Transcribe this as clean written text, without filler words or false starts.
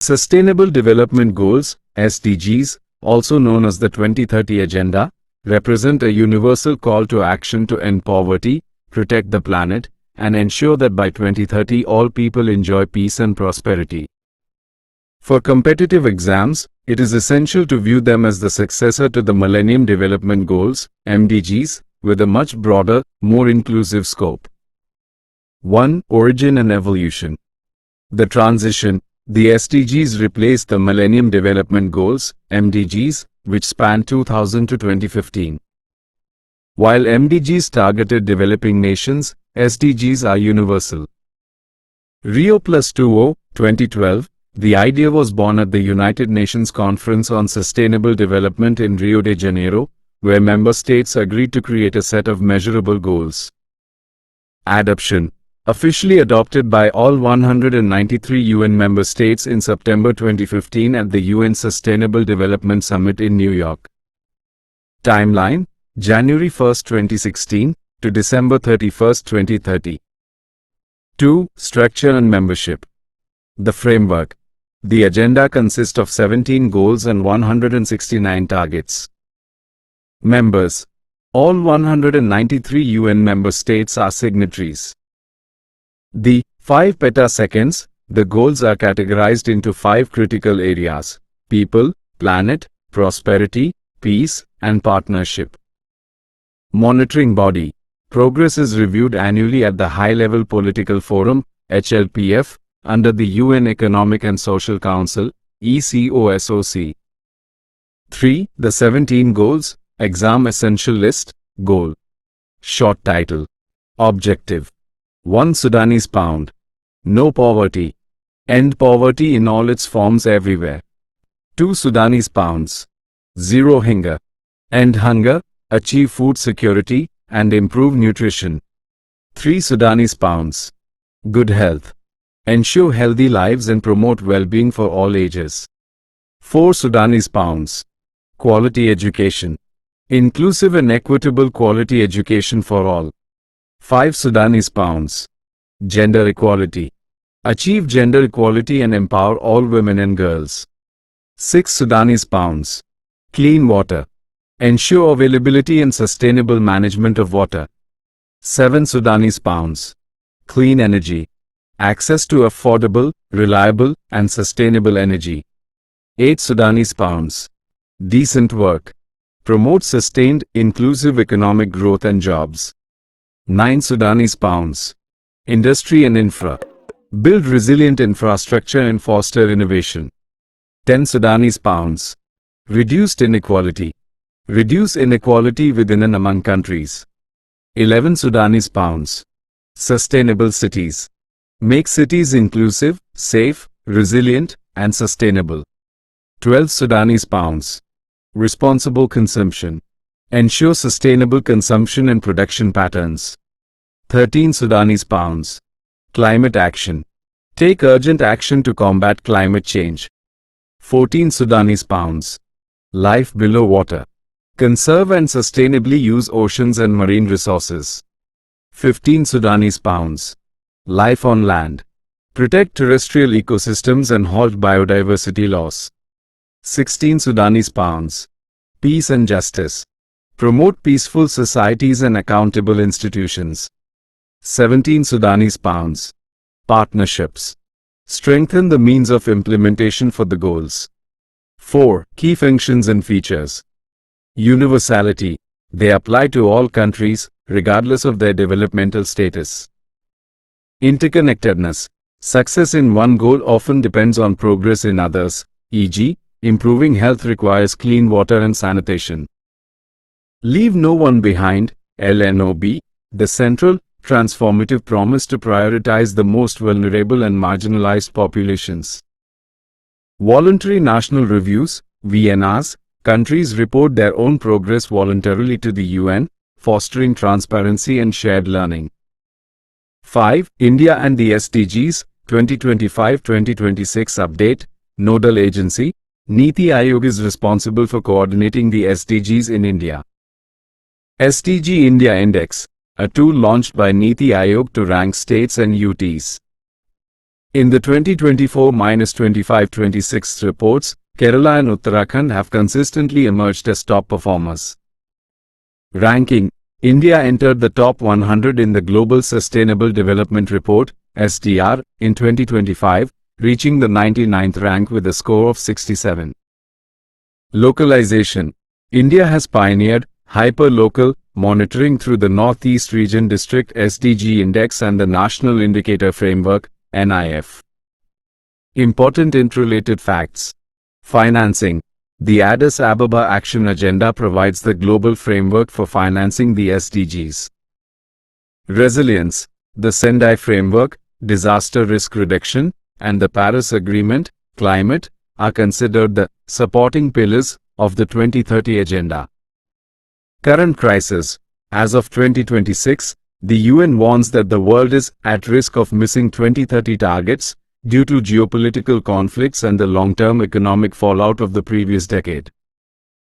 Sustainable Development Goals, SDGs, also known as the 2030 Agenda, represent a universal call to action to end poverty, protect the planet, and ensure that by 2030 all people enjoy peace and prosperity. For competitive exams, it is essential to view them as the successor to the Millennium Development Goals, MDGs, with a much broader, more inclusive scope. 1. Origin and evolution. The transition. The SDGs replaced the Millennium Development Goals, MDGs, which spanned 2000 to 2015. While MDGs targeted developing nations, SDGs are universal. Rio+20, 2012, the idea was born at the United Nations Conference on Sustainable Development in Rio de Janeiro, where member states agreed to create a set of measurable goals. Adoption. Officially adopted by all 193 UN member states in September 2015 at the UN Sustainable Development Summit in New York. Timeline: January 1, 2016 to December 31, 2030. 2. Structure and membership. The framework. The agenda consists of 17 goals and 169 targets. Members. All 193 UN member states are signatories. The 5 petaseconds, the goals are categorized into 5 critical areas: people, planet, prosperity, peace, and partnership. Monitoring body. Progress is reviewed annually at the High-Level Political Forum, HLPF, under the UN Economic and Social Council, ECOSOC. 3. The 17 goals, exam essential list, goal. Short title. Objective. 1 Sudanese pound. No poverty. End poverty in all its forms everywhere. 2 Sudanese pounds. Zero hunger. End hunger, achieve food security, and improve nutrition. 3 Sudanese pounds. Good health. Ensure healthy lives and promote well-being for all ages. 4 Sudanese pounds. Quality education. Inclusive and equitable quality education for all. 5 Sudanese pounds. Gender equality. Achieve gender equality and empower all women and girls. 6 Sudanese pounds. Clean water. Ensure availability and sustainable management of water. 7 Sudanese pounds. Clean energy. Access to affordable, reliable, and sustainable energy. 8 Sudanese pounds. Decent work. Promote sustained, inclusive economic growth and jobs. 9 Sudanese pounds. Industry and infra. Build resilient infrastructure and foster innovation. 10 Sudanese pounds. Reduced inequality. Reduce inequality within and among countries. 11 Sudanese pounds. Sustainable cities. Make cities inclusive, safe, resilient, and sustainable. 12 Sudanese pounds. Responsible consumption. Ensure sustainable consumption and production patterns. 13 Sudanese pounds. Climate action. Take urgent action to combat climate change. 14 Sudanese pounds. Life below water. Conserve and sustainably use oceans and marine resources. 15 Sudanese pounds. Life on land. Protect terrestrial ecosystems and halt biodiversity loss. 16 Sudanese pounds. Peace and justice. Promote peaceful societies and accountable institutions. 17 Sudanese pounds. Partnerships. Strengthen the means of implementation for the goals. 4. Key functions and features. Universality. They apply to all countries, regardless of their developmental status. Interconnectedness. Success in one goal often depends on progress in others, e.g., improving health requires clean water and sanitation. Leave no one behind, LNOB, the central, transformative promise to prioritize the most vulnerable and marginalized populations. Voluntary National Reviews, VNRs, countries report their own progress voluntarily to the UN, fostering transparency and shared learning. 5. India and the SDGs, 2025-2026 Update, Nodal Agency, Niti Aayog is responsible for coordinating the SDGs in India. SDG India Index, a tool launched by Niti Aayog to rank states and UTs. In the 2024-25-26 reports, Kerala and Uttarakhand have consistently emerged as top performers. Ranking: India entered the top 100 in the Global Sustainable Development Report (SDR) in 2025, reaching the 99th rank with a score of 67. Localization: India has pioneered hyper-local monitoring through the Northeast Region District SDG Index and the National Indicator Framework (NIF). Important interrelated facts. Financing: The Addis Ababa Action Agenda provides the global framework for financing the SDGs. Resilience: The Sendai Framework, Disaster Risk Reduction, and the Paris Agreement, Climate, are considered the supporting pillars of the 2030 Agenda. Current crisis: As of 2026, the UN warns that the world is at risk of missing 2030 targets due to geopolitical conflicts and the long-term economic fallout of the previous decade.